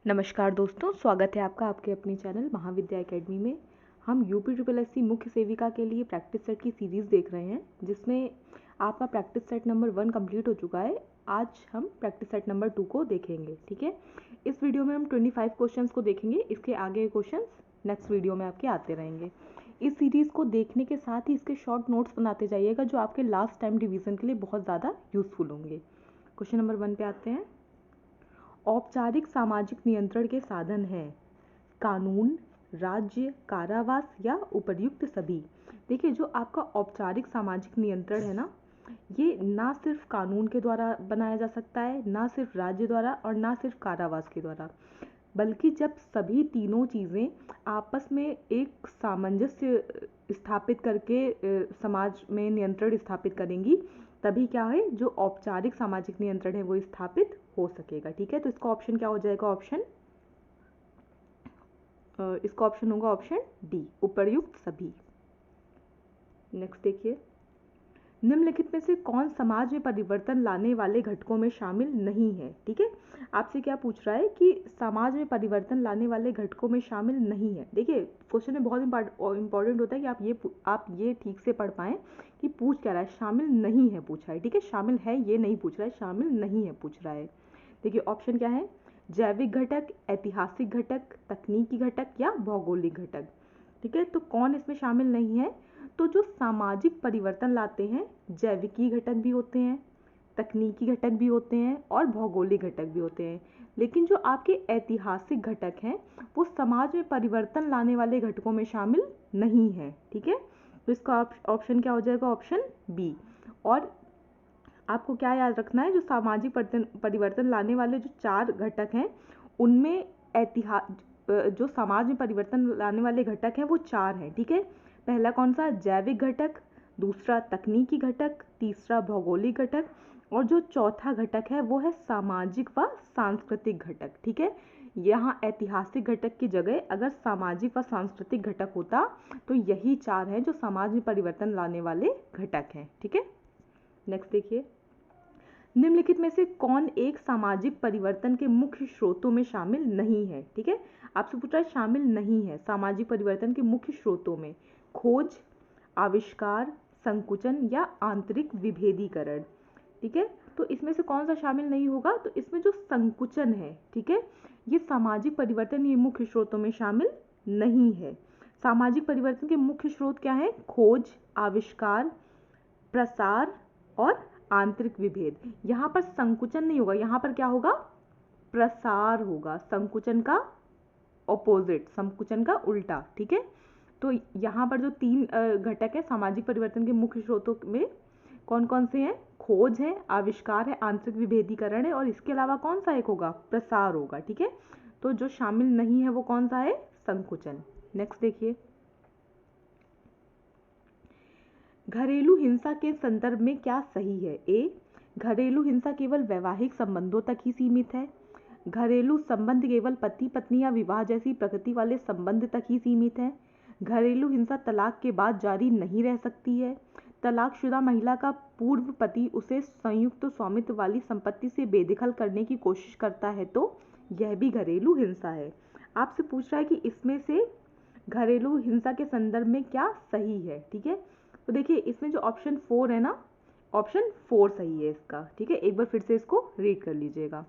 नमस्कार दोस्तों, स्वागत है आपका आपके अपने चैनल महाविद्या एकेडमी में। हम यूपी ट्रिपल एससी मुख्य सेविका के लिए प्रैक्टिस सेट की सीरीज़ देख रहे हैं, जिसमें आपका प्रैक्टिस सेट नंबर 1 कंप्लीट हो चुका है। आज हम प्रैक्टिस सेट नंबर 2 को देखेंगे। ठीक है, इस वीडियो में हम 25 क्वेश्चंस को देखेंगे। इसके आगे क्वेश्चंस नेक्स्ट वीडियो में आपके आते रहेंगे। इस सीरीज़ को देखने के साथ ही इसके शॉर्ट नोट्स बनाते जाइएगा, जो आपके लास्ट टाइम रिवीजन के लिए बहुत ज़्यादा यूजफुल होंगे। क्वेश्चन नंबर 1 पे आते हैं। औपचारिक सामाजिक नियंत्रण के साधन हैं कानून, राज्य, कारावास या उपर्युक्त सभी। देखिए, जो आपका औपचारिक सामाजिक नियंत्रण है ना, ये ना सिर्फ कानून के द्वारा बनाया जा सकता है, ना सिर्फ राज्य द्वारा और ना सिर्फ कारावास के द्वारा, बल्कि जब सभी तीनों चीज़ें आपस में एक सामंजस्य स्थापित करके समाज में नियंत्रण स्थापित करेंगी, तभी क्या है, जो औपचारिक सामाजिक नियंत्रण है वो स्थापित हो सकेगा। ठीक है, तो इसका ऑप्शन क्या हो जाएगा? इसका ऑप्शन होगा ऑप्शन डी, उपर्युक्त सभी। नेक्स्ट देखिए, निम्नलिखित में से कौन समाज में परिवर्तन लाने वाले घटकों में शामिल नहीं है? ठीक है, आपसे क्या पूछ रहा है कि समाज में परिवर्तन लाने वाले घटकों में शामिल नहीं है। देखिए, क्वेश्चन में बहुत इंपॉर्टेंट होता है कि आप ये ठीक से पढ़ पाएं कि पूछ क्या रहा है। शामिल नहीं है पूछा है, ठीक है, शामिल है ये नहीं पूछ रहा है, शामिल नहीं है पूछ रहा है। देखिए, ऑप्शन क्या है? जैविक घटक, ऐतिहासिक घटक, तकनीकी घटक या भौगोलिक घटक। ठीक है, तो कौन इसमें शामिल नहीं है? तो जो सामाजिक परिवर्तन लाते हैं, जैविकी घटक भी होते हैं, तकनीकी घटक भी होते हैं और भौगोलिक घटक भी होते हैं। लेकिन जो आपके ऐतिहासिक घटक हैं, वो समाज में परिवर्तन लाने वाले घटकों में शामिल नहीं है। ठीक है, तो इसका ऑप्शन क्या हो जाएगा? Option B. और आपको क्या याद रखना है, जो सामाजिक परिवर्तन लाने वाले जो 4 घटक हैं, उनमें जो समाज में परिवर्तन लाने वाले घटक हैं वो 4 हैं। ठीक है, पहला कौन सा? जैविक घटक, दूसरा तकनीकी घटक, तीसरा भौगोलिक घटक और जो चौथा घटक है वो है सामाजिक व सांस्कृतिक घटक। ठीक है, यहाँ ऐतिहासिक घटक की जगह अगर सामाजिक व सांस्कृतिक घटक होता तो यही 4 हैं जो समाज में परिवर्तन लाने वाले घटक हैं। ठीक है, नेक्स्ट देखिए, निम्नलिखित में से कौन एक सामाजिक परिवर्तन के मुख्य स्रोतों में शामिल नहीं है? ठीक है, आपसे पूछ रहा है शामिल नहीं है सामाजिक परिवर्तन के मुख्य स्रोतों में। खोज, आविष्कार, संकुचन या आंतरिक विभेदीकरण। ठीक है, तो इसमें से कौन सा शामिल नहीं होगा? तो इसमें जो संकुचन है, ठीक है, ये सामाजिक परिवर्तन ये मुख्य स्रोतों में शामिल नहीं है। सामाजिक परिवर्तन के मुख्य स्रोत क्या है? खोज, आविष्कार, प्रसार और आंतरिक विभेद। यहाँ पर संकुचन नहीं होगा, यहाँ पर क्या होगा? प्रसार होगा। संकुचन का ऑपोजिट, संकुचन का उल्टा। ठीक है, तो यहाँ पर जो 3 घटक है सामाजिक परिवर्तन के मुख्य स्रोतों में, कौन कौन से हैं? खोज है, आविष्कार है, आंतरिक विभेदीकरण है और इसके अलावा कौन सा एक होगा? प्रसार होगा। ठीक है, तो जो शामिल नहीं है वो कौन सा है? संकुचन। नेक्स्ट देखिए, घरेलू हिंसा के संदर्भ में क्या सही है? ए, घरेलू हिंसा केवल वैवाहिक संबंधों तक ही सीमित है। घरेलू संबंध केवल पति पत्नी या विवाह जैसी प्रकृति वाले संबंध तक ही सीमित है। घरेलू हिंसा तलाक के बाद जारी नहीं रह सकती है। तलाकशुदा महिला का पूर्व पति उसे संयुक्त स्वामित्व वाली संपत्ति से बेदखल करने की कोशिश करता है तो यह भी घरेलू हिंसा है। आपसे पूछ रहा है कि इसमें से घरेलू हिंसा के संदर्भ में क्या सही है। ठीक है, तो देखिए, इसमें जो ऑप्शन 4 है ना, ऑप्शन 4 सही है इसका। ठीक है, एक बार फिर से इसको रीड कर लीजिएगा।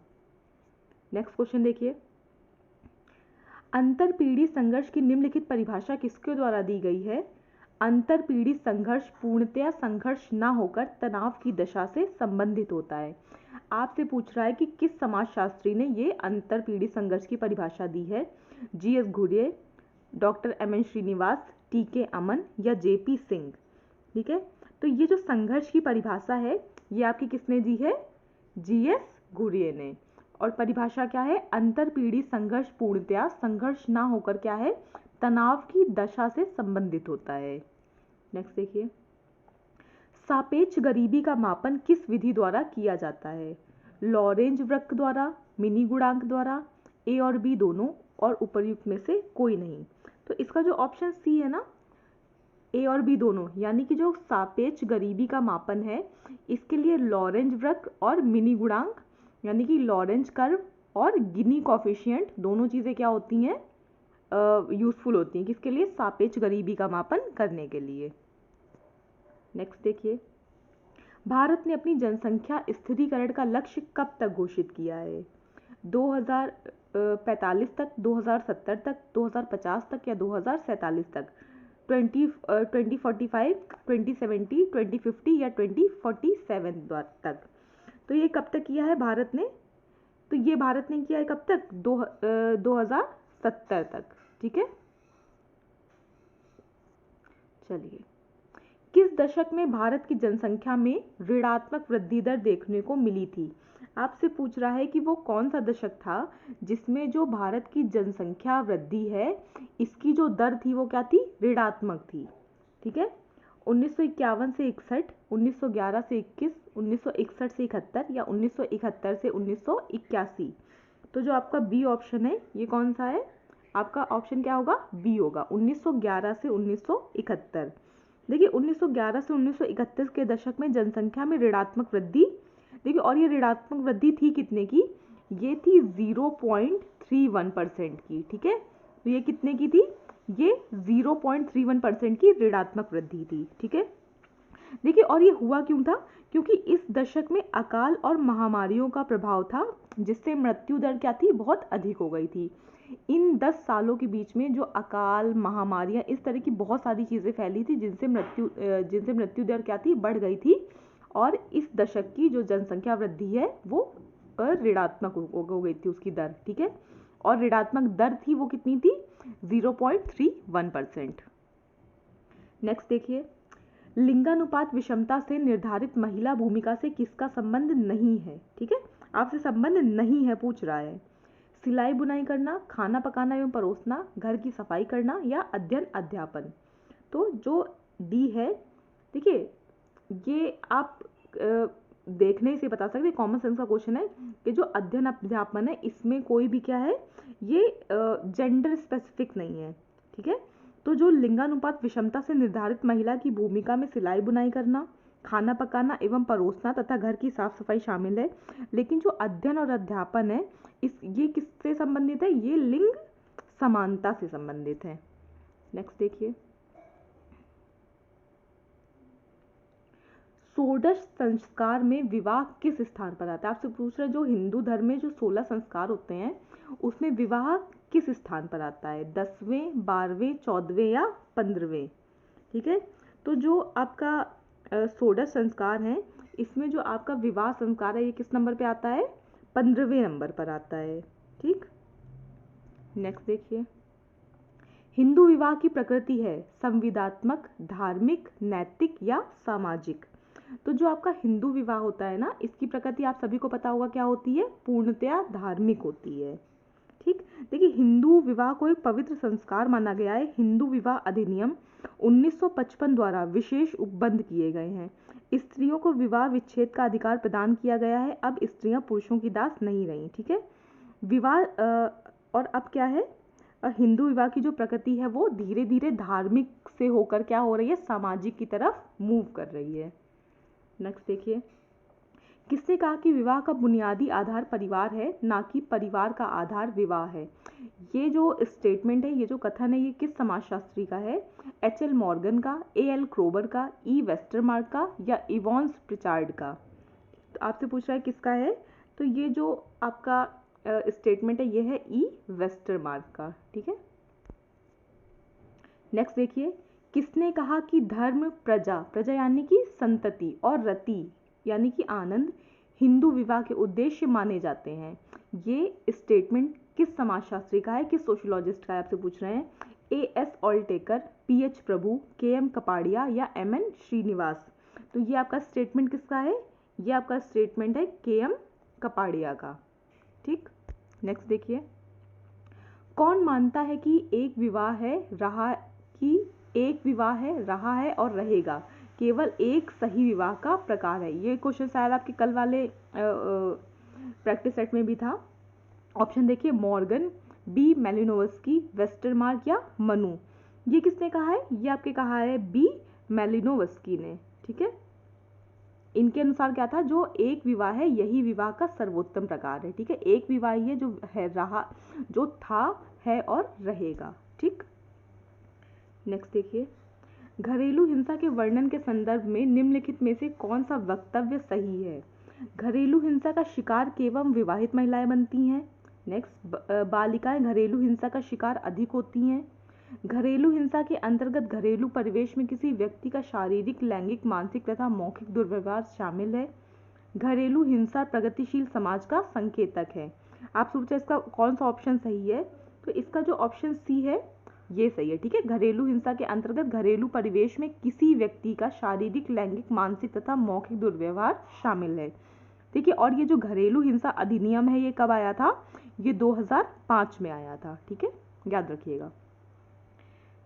नेक्स्ट क्वेश्चन देखिए, अंतरपीढ़ी संघर्ष की निम्नलिखित परिभाषा किसके द्वारा दी गई है? अंतरपीढ़ी संघर्ष पूर्णतया संघर्ष ना होकर तनाव की दशा से संबंधित होता है। आपसे पूछ रहा है कि किस समाजशास्त्री ने ये अंतरपीढ़ी संघर्ष की परिभाषा दी है? G S. Ghurye, doctor M N. Srinivas, T K. Oommen या जे.पी. सिंह। ठीक है, तो ये जो संघर्ष की परिभाषा है ये आपकी किसने दी है? जी.एस. घुरिये ने। और परिभाषा क्या है? अंतरपीढ़ी संघर्ष पूर्णतया संघर्ष ना होकर क्या है? तनाव की दशा से संबंधित होता है। नेक्स्ट देखिए, सापेक्ष गरीबी का मापन किस विधि द्वारा किया जाता है? लॉरेंज वक्र द्वारा, मिनी गुणांक द्वारा, ए और बी दोनों और उपर्युक्त में से कोई नहीं। तो इसका जो ऑप्शन सी है ना, ए और बी दोनों, यानी कि जो सापेक्ष गरीबी का मापन है इसके लिए लॉरेंज वक्र और मिनी गुणांक यानी कि लॉरेंज कर्व और गिनी कॉफिशिएंट, दोनों चीज़ें क्या होती हैं, यूजफुल होती हैं किसके लिए, सापेक्ष गरीबी का मापन करने के लिए। नेक्स्ट देखिए, भारत ने अपनी जनसंख्या स्थिरीकरण का लक्ष्य कब तक घोषित किया है, 2045 तक, 2070 तक, 2050 तक या 2047 तक, 2045, 2070, 2050 या 2047 तक। तो ये कब तक किया है भारत ने, तो ये भारत ने किया है कब तक, 2070 तक। ठीक है, चलिए, किस दशक में भारत की जनसंख्या में ऋणात्मक वृद्धि दर देखने को मिली थी। आपसे पूछ रहा है कि वो कौन सा दशक था जिसमें जो भारत की जनसंख्या वृद्धि है इसकी जो दर थी वो क्या थी, ऋणात्मक थी। ठीक है, 1951 से 61, 1911 से 21, 1961 से 71 या 1971 से 1981। तो जो आपका बी ऑप्शन है ये कौन सा है, आपका ऑप्शन क्या होगा, बी होगा, 1911 से 1971। देखिए 1911 से 1931 के दशक में जनसंख्या में ऋणात्मक वृद्धि, देखिए, और ये ऋणात्मक वृद्धि थी कितने की, ये थी 0.31% की। ठीक है, तो ये कितने की थी, ये 0.31% की ऋणात्मक वृद्धि थी। ठीक है, देखिए, और ये हुआ क्यों था, क्योंकि इस दशक में अकाल और महामारियों का प्रभाव था जिससे मृत्यु दर क्या थी, बहुत अधिक हो गई थी। इन 10 सालों के बीच में जो अकाल, महामारियां, इस तरह की बहुत सारी चीज़ें फैली थी जिनसे मृत्यु दर क्या थी, बढ़ गई थी। और इस दशक की जो जनसंख्या वृद्धि है वो ऋणात्मक हो गई थी उसकी दर। ठीक है, और ऋणात्मक दर थी वो कितनी थी, 0.31%। नेक्स्ट देखिए, लिंगानुपात विषमता से निर्धारित महिला भूमिका से किसका संबंध नहीं है। ठीक है, आपसे संबंध नहीं है पूछ रहा है, सिलाई बुनाई करना, खाना पकाना एवं परोसना, घर की सफाई करना या अध्ययन अध्यापन। तो जो डी है, देखिए ये आप देखने से बता सकते, कॉमन सेंस का क्वेश्चन है कि जो अध्ययन अध्यापन है इसमें कोई भी क्या है, ये जेंडर स्पेसिफिक नहीं है। ठीक है, तो जो लिंगानुपात विषमता से निर्धारित महिला की भूमिका में सिलाई बुनाई करना, खाना पकाना एवं परोसना तथा घर की साफ सफाई शामिल है, लेकिन जो अध्ययन और अध्यापन है ये किससे संबंधित है, ये लिंग समानता से संबंधित है। नेक्स्ट देखिए, षोडश संस्कार में विवाह किस स्थान पर आता है। आपसे पूछ रहे, जो हिंदू धर्म में जो 16 संस्कार होते हैं उसमें विवाह किस स्थान पर आता है, 10वें, 12वें, 14वें या 15वें। ठीक है, तो जो आपका षोडश संस्कार है इसमें जो आपका विवाह संस्कार है ये किस नंबर पे आता है, 15वें नंबर पर आता है। ठीक, नेक्स्ट देखिए, हिंदू विवाह की प्रकृति है संविदात्मक, धार्मिक, नैतिक या सामाजिक। तो जो आपका हिंदू विवाह होता है ना, इसकी प्रकृति आप सभी को पता होगा क्या होती है, पूर्णतया धार्मिक होती है। ठीक, देखिए, हिंदू विवाह को एक पवित्र संस्कार माना गया है। हिंदू विवाह अधिनियम 1955 द्वारा विशेष उपबंध किए गए हैं। स्त्रियों को विवाह विच्छेद का अधिकार प्रदान किया गया है। अब स्त्रियां पुरुषों की दास नहीं रही। ठीक है, विवाह और अब क्या है, हिंदू विवाह की जो प्रकृति है वो धीरे धीरे धार्मिक से होकर क्या हो रही है, सामाजिक की तरफ मूव कर रही है। नेक्स्ट देखिए, किसने कहा कि विवाह का बुनियादी आधार परिवार है, ना कि परिवार का आधार विवाह है। ये जो स्टेटमेंट है, ये जो कथन है, ये किस समाजशास्त्री का है, एच.एल. मॉर्गन का, ए.एल. क्रोबर का, ई. वेस्टरमार्क का या इवॉन्स प्रिचार्ड का। तो आपसे पूछ रहा है किसका है, तो ये जो आपका स्टेटमेंट है ये है ई. वेस्टरमार्क का। ठीक है, नेक्स्ट देखिए, किसने कहा कि धर्म, प्रजा, प्रजा यानी कि संतति, और रति यानी कि आनंद हिंदू विवाह के उद्देश्य माने जाते हैं। ये स्टेटमेंट किस समाजशास्त्री का है, किस सोशियोलॉजिस्ट का है, आपसे पूछ रहे हैं, ए.एस. ऑल्टेकर, पी.एच. प्रभु, के.एम. कपाड़िया या एम.एन. श्रीनिवास। तो ये आपका स्टेटमेंट किसका है, ये आपका स्टेटमेंट है के.एम. कपाड़िया का। ठीक, नेक्स्ट देखिए, कौन मानता है कि एक विवाह है, रहा है और रहेगा, केवल एक सही विवाह का प्रकार है। ये क्वेश्चन शायद आपके कल वाले प्रैक्टिस सेट में भी था। ऑप्शन देखिए, मॉर्गन, बी. मेलिनोवस्की, वेस्टरमार्क या मनु। ये किसने कहा है, ये आपके कहा है बी. मेलिनोवस्की ने। ठीक है, इनके अनुसार क्या था, जो एक विवाह है यही विवाह का सर्वोत्तम प्रकार है। ठीक है, एक विवाह ही है जो है रहा, जो था, है और रहेगा। ठीक, नेक्स्ट देखिए, घरेलू हिंसा के वर्णन के संदर्भ में निम्नलिखित में से कौन सा वक्तव्य सही है? घरेलू हिंसा का शिकार केवल विवाहित महिलाएं बनती हैं। नेक्स्ट, बालिकाएं घरेलू हिंसा का शिकार अधिक होती हैं। घरेलू हिंसा के अंतर्गत घरेलू परिवेश में किसी व्यक्ति का शारीरिक, लैंगिक, मानसिक तथा मौखिक दुर्व्यवहार शामिल है। घरेलू हिंसा प्रगतिशील समाज का संकेतक है। आप सोचो इसका कौन सा ऑप्शन सही है, तो इसका जो ऑप्शन सी है ये सही है। ठीक है, घरेलू हिंसा के अंतर्गत घरेलू परिवेश में किसी व्यक्ति का शारीरिक, लैंगिक, मानसिक तथा मौखिक दुर्व्यवहार शामिल है। ठीक है, और ये जो घरेलू हिंसा अधिनियम है ये कब आया था? ये 2005 में आया था। ठीक है, याद रखिएगा।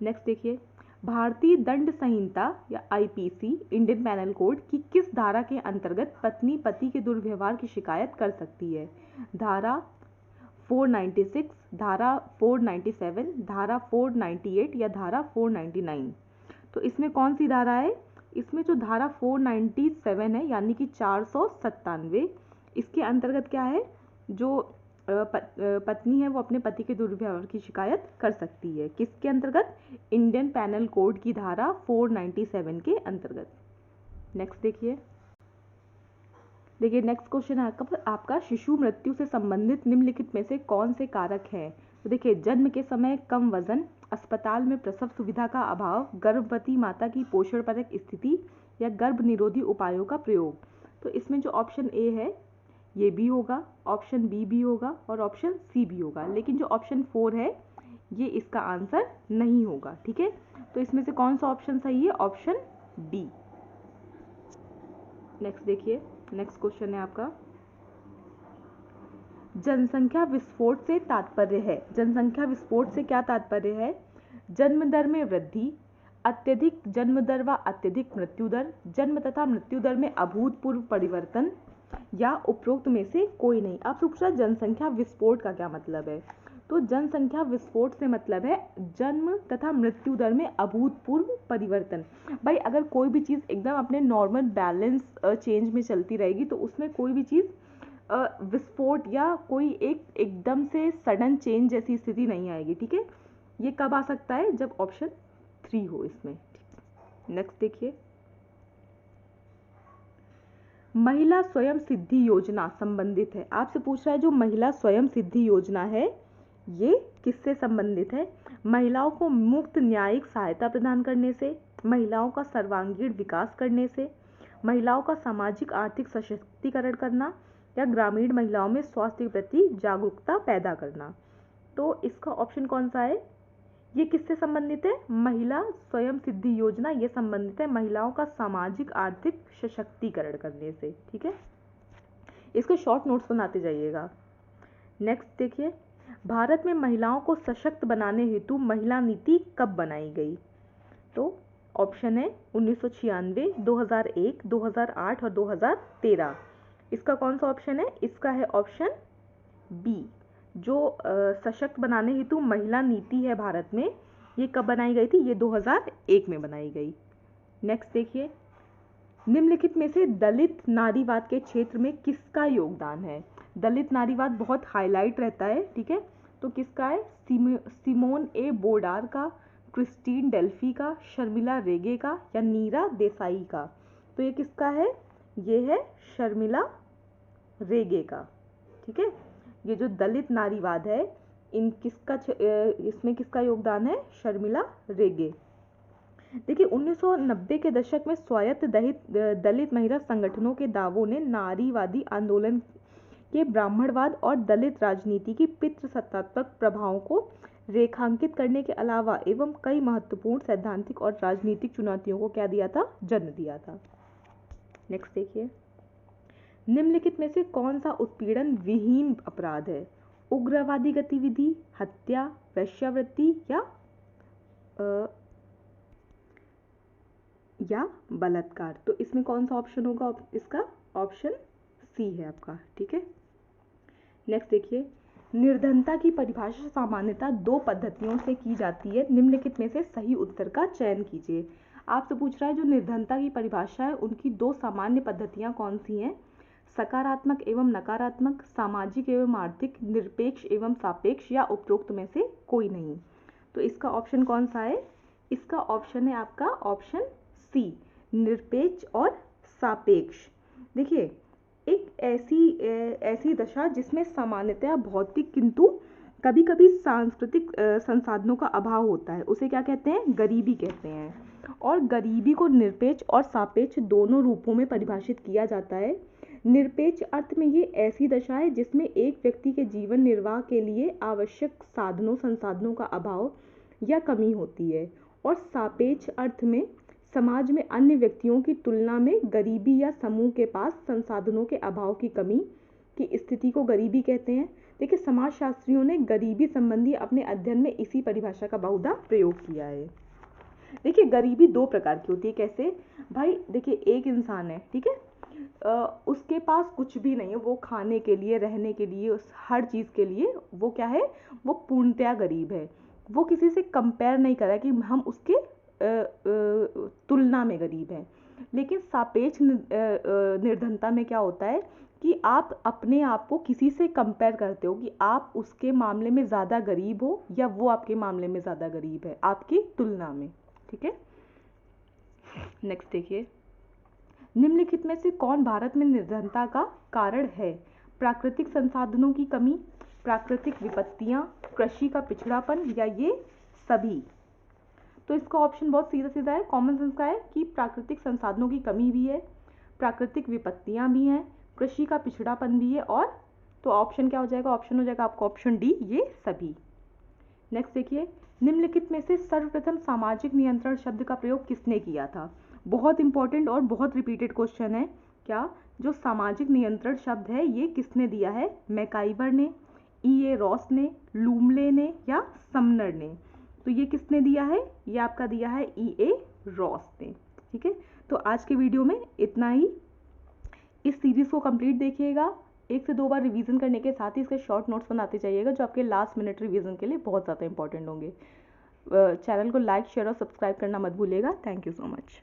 नेक्स्ट देखिए, भारतीय दंड संहिता या आईपीसी, इंडियन पैनल कोड की किस धारा के अंतर्गत पत्नी पति के दुर्व्यवहार की शिकायत कर सकती है? धारा 496, धारा 497, धारा 498 या धारा 499? तो इसमें कौन सी धारा है? इसमें जो धारा 497 है यानी कि 497, इसके अंतर्गत क्या है, जो पत्नी है वो अपने पति के दुर्व्यवहार की शिकायत कर सकती है। किसके अंतर्गत? इंडियन पैनल कोड की धारा 497 के अंतर्गत। नेक्स्ट देखिए, नेक्स्ट क्वेश्चन है आपका शिशु मृत्यु से संबंधित निम्नलिखित में से कौन से कारक हैं? तो देखिए, जन्म के समय कम वजन, अस्पताल में प्रसव सुविधा का अभाव, गर्भवती माता की पोषणपरक स्थिति या गर्भ निरोधी उपायों का प्रयोग। तो इसमें जो ऑप्शन ए है ये भी होगा, ऑप्शन बी भी होगा और ऑप्शन सी भी होगा, लेकिन जो ऑप्शन 4 है ये इसका आंसर नहीं होगा। ठीक है, तो इसमें से कौन सा ऑप्शन सही है? Option D. नेक्स्ट देखिए, नेक्स्ट क्वेश्चन है आपका, जनसंख्या विस्फोट से तात्पर्य है। जनसंख्या विस्फोट से क्या तात्पर्य है? जन्म दर में वृद्धि, अत्यधिक जन्म दर व अत्यधिक मृत्यु दर, जन्म तथा मृत्यु दर में अभूतपूर्व परिवर्तन या उपरोक्त में से कोई नहीं। आपसे पूछा जनसंख्या विस्फोट का क्या मतलब है? तो जनसंख्या विस्फोट से मतलब है जन्म तथा मृत्यु दर में अभूतपूर्व परिवर्तन। भाई अगर कोई भी चीज़ एकदम अपने नॉर्मल बैलेंस चेंज में चलती रहेगी तो उसमें कोई भी चीज़ विस्फोट या कोई एकदम से सडन चेंज जैसी स्थिति नहीं आएगी। ठीक है, ये कब आ सकता है? जब ऑप्शन 3 हो इसमें। नेक्स्ट देखिए, महिला स्वयं सिद्धि योजना संबंधित है। आपसे पूछ रहा है जो महिला स्वयं सिद्धि योजना है ये किससे संबंधित है? महिलाओं को मुफ्त न्यायिक सहायता प्रदान करने से, महिलाओं का सर्वांगीण विकास करने से, महिलाओं का सामाजिक आर्थिक सशक्तिकरण करना या ग्रामीण महिलाओं में स्वास्थ्य के प्रति जागरूकता पैदा करना। तो इसका ऑप्शन कौन सा है? ये किससे संबंधित है? महिला स्वयं सिद्धि योजना ये संबंधित है महिलाओं का सामाजिक आर्थिक सशक्तिकरण करने से। ठीक है, इसको शॉर्ट नोट्स बनाते जाइएगा। नेक्स्ट देखिए, भारत में महिलाओं को सशक्त बनाने हेतु महिला नीति कब बनाई गई? तो ऑप्शन है 1996, 2001, 2008 और 2013। इसका कौन सा ऑप्शन है? इसका है ऑप्शन बी। जो सशक्त बनाने हेतु महिला नीति है भारत में ये कब बनाई गई थी? ये 2001 में बनाई गई। नेक्स्ट देखिए, निम्नलिखित में से दलित नारीवाद के क्षेत्र में किसका योगदान है? दलित नारीवाद बहुत हाईलाइट रहता है। ठीक है, तो किसका है? सिमोन ए बोडार का, क्रिस्टीन डेल्फी का, शर्मिला रेगे का या नीरा देसाई का? तो ये किसका है? ये है शर्मिला रेगे का। ठीक है, ये जो दलित नारीवाद है इसमें किसका योगदान है? शर्मिला रेगे। देखिए 1990 के दशक में स्वायत्त दलित महिला संगठनों के दावों ने नारीवादी आंदोलन के ब्राह्मणवाद और दलित राजनीति की पितृसत्तात्मक प्रभावों को रेखांकित करने के अलावा एवं कई महत्वपूर्ण सैद्धांतिक और राजनीतिक चुनौतियों को क्या दिया था? जन्म दिया था। नेक्स्ट देखिए, निम्नलिखित में से कौन सा उत्पीड़न विहीन अपराध है? उग्रवादी गतिविधि, हत्या, वेश्यावृत्ति या बलात्कार? तो इसमें कौन सा ऑप्शन होगा? इसका ऑप्शन सी है आपका। ठीक है, नेक्स्ट देखिए, निर्धनता की परिभाषा सामान्यतः 2 पद्धतियों से की जाती है। निम्नलिखित में से सही उत्तर का चयन कीजिए। आपसे पूछ रहा है जो निर्धनता की परिभाषा है उनकी दो सामान्य पद्धतियां कौन सी हैं, सकारात्मक एवं नकारात्मक, सामाजिक एवं आर्थिक, निरपेक्ष एवं सापेक्ष, या उपरोक्त में से कोई नहीं। तो इसका ऑप्शन कौन सा है, इसका ऑप्शन है आपका ऑप्शन सी, निरपेक्ष और सापेक्ष। देखिए, एक ऐसी दशा जिसमें सामान्यतया भौतिक किंतु कभी कभी सांस्कृतिक संसाधनों का अभाव होता है, उसे क्या कहते हैं, गरीबी कहते हैं। और गरीबी को निरपेक्ष और सापेक्ष दोनों रूपों में परिभाषित किया जाता है। निरपेक्ष अर्थ में ये ऐसी दशा है जिसमें एक व्यक्ति के जीवन निर्वाह के लिए आवश्यक साधनों संसाधनों का अभाव या कमी होती है, और सापेक्ष अर्थ में समाज में अन्य व्यक्तियों की तुलना में गरीबी या समूह के पास संसाधनों के अभाव की कमी की स्थिति को गरीबी कहते हैं। देखिए, समाजशास्त्रियों ने गरीबी संबंधी अपने अध्ययन में इसी परिभाषा का बहुधा प्रयोग किया है। देखिए, गरीबी दो प्रकार की होती है। कैसे भाई, देखिए एक इंसान है, ठीक है, उसके पास कुछ भी नहीं है, वो खाने के लिए, रहने के लिए, उस हर चीज़ के लिए वो क्या है, वो पूर्णतया गरीब है। वो किसी से कंपेयर नहीं कर रहा है कि हम उसके तुलना में गरीब हैं। लेकिन सापेक्ष निर्धनता में क्या होता है कि आप अपने आप को किसी से कंपेयर करते हो कि आप उसके मामले में ज़्यादा गरीब हो या वो आपके मामले में ज़्यादा गरीब है आपकी तुलना में। ठीक है, नेक्स्ट देखिए, निम्नलिखित में से कौन भारत में निर्धनता का कारण है, प्राकृतिक संसाधनों की कमी, प्राकृतिक विपत्तियां, कृषि का पिछड़ापन, या ये सभी। तो इसका ऑप्शन बहुत सीधा सीधा है, कॉमन सेंस का है कि प्राकृतिक संसाधनों की कमी भी है, प्राकृतिक विपत्तियां भी हैं, कृषि का पिछड़ापन भी है, और तो ऑप्शन क्या हो जाएगा, ऑप्शन हो जाएगा आपका ऑप्शन डी, ये सभी। नेक्स्ट देखिए, निम्नलिखित में से सर्वप्रथम सामाजिक नियंत्रण शब्द का प्रयोग किसने किया था। बहुत इंपॉर्टेंट और बहुत रिपीटेड क्वेश्चन है। क्या जो सामाजिक नियंत्रण शब्द है ये किसने दिया है, मैकाइवर ने, E.A. रॉस ने, लूमले ने, या समनर ने। तो ये किसने दिया है, ये आपका दिया है E.A. रॉस ने। ठीक है, तो आज के वीडियो में इतना ही। इस सीरीज को कंप्लीट देखिएगा, 1 से 2 बार रिवीजन करने के साथ ही इसके शॉर्ट नोट्स बनाते जाइएगा जो आपके लास्ट मिनट रिवीजन के लिए बहुत ज़्यादा इंपॉर्टेंट होंगे। चैनल को लाइक, शेयर और सब्सक्राइब करना मत भूलिएगा। Thank you so much.